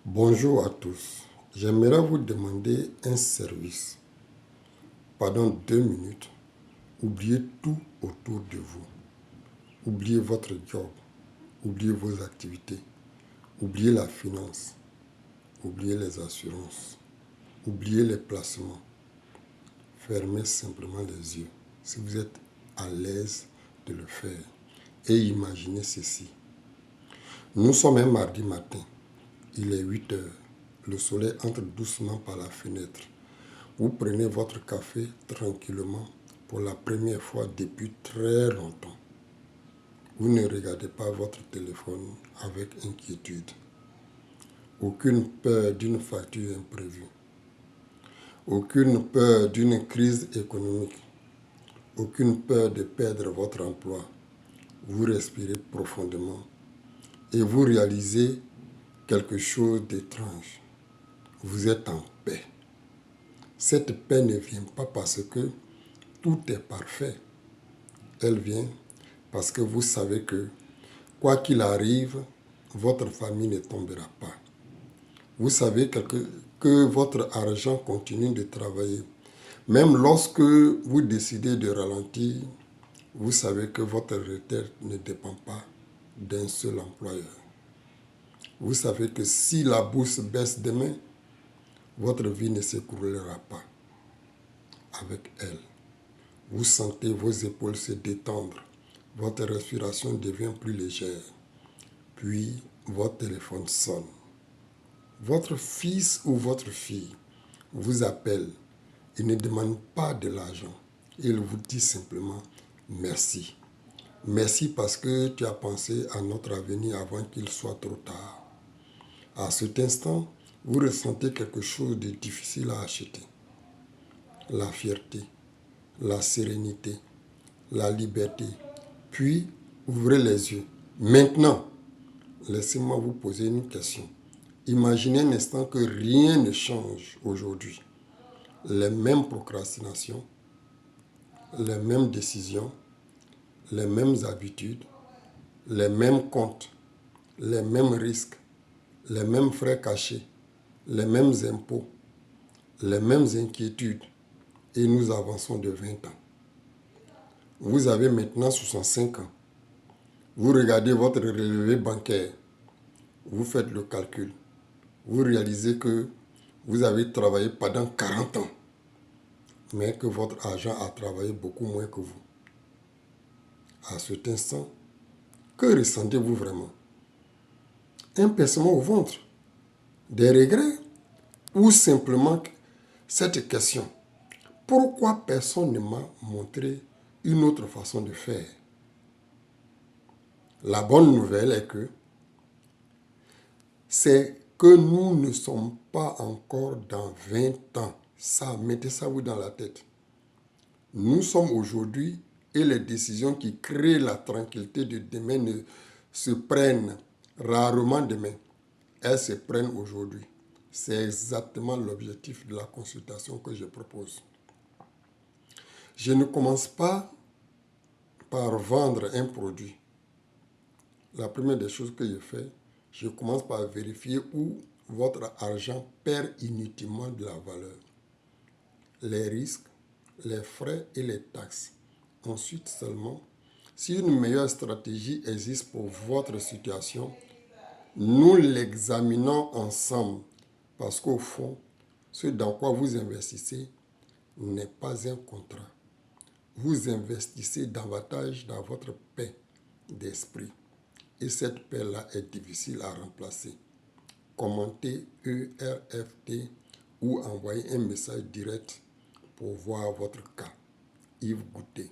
Bonjour à tous. J'aimerais vous demander un service. Pendant 2 minutes, oubliez tout autour de vous. Oubliez votre job, oubliez vos activités, oubliez la finance, oubliez les assurances, oubliez les placements. Fermez simplement les yeux si vous êtes à l'aise de le faire. Et imaginez ceci. Nous sommes un mardi matin. Il est 8 heures. Le soleil entre doucement par la fenêtre. Vous prenez votre café tranquillement pour la première fois depuis très longtemps. Vous ne regardez pas votre téléphone avec inquiétude. Aucune peur d'une facture imprévue. Aucune peur d'une crise économique. Aucune peur de perdre votre emploi. Vous respirez profondément et vous réalisez quelque chose d'étrange. Vous êtes en paix. Cette paix ne vient pas parce que tout est parfait. Elle vient parce que vous savez que, quoi qu'il arrive, votre famille ne tombera pas. Vous savez que votre argent continue de travailler. Même lorsque vous décidez de ralentir, vous savez que votre retraite ne dépend pas d'un seul employeur. Vous savez que si la bourse baisse demain, votre vie ne s'écroulera pas avec elle. Vous sentez vos épaules se détendre. Votre respiration devient plus légère. Puis, votre téléphone sonne. Votre fils ou votre fille vous appelle. Il ne demande pas de l'argent. Il vous dit simplement merci. Merci parce que tu as pensé à notre avenir avant qu'il soit trop tard. À cet instant, vous ressentez quelque chose de difficile à acheter. La fierté, la sérénité, la liberté. Puis, ouvrez les yeux. Maintenant, laissez-moi vous poser une question. Imaginez un instant que rien ne change aujourd'hui. Les mêmes procrastinations, les mêmes décisions, les mêmes habitudes, les mêmes comptes, les mêmes risques, les mêmes frais cachés, les mêmes impôts, les mêmes inquiétudes. Et nous avançons de 20 ans. Vous avez maintenant 65 ans. Vous regardez votre relevé bancaire. Vous faites le calcul. Vous réalisez que vous avez travaillé pendant 40 ans, mais que votre argent a travaillé beaucoup moins que vous. À cet instant, que ressentez-vous vraiment? Un pincement au ventre? Des regrets? Ou simplement cette question: pourquoi personne ne m'a montré une autre façon de faire? La bonne nouvelle est que c'est que nous ne sommes pas encore dans 20 ans. Ça, mettez ça vous dans la tête. Nous sommes aujourd'hui et les décisions qui créent la tranquillité de demain ne se prennent rarement demain. Elles se prennent aujourd'hui. C'est exactement l'objectif de la consultation que je propose. Je ne commence pas par vendre un produit. La première des choses que je fais, je commence par vérifier où votre argent perd inutilement de la valeur. Les risques, les frais et les taxes. Ensuite seulement, si une meilleure stratégie existe pour votre situation, nous l'examinons ensemble. Parce qu'au fond, ce dans quoi vous investissez n'est pas un contrat. Vous investissez davantage dans votre paix d'esprit. Et cette paix-là est difficile à remplacer. Commentez ERFT ou envoyez un message direct pour voir votre cas. Yves Goutet.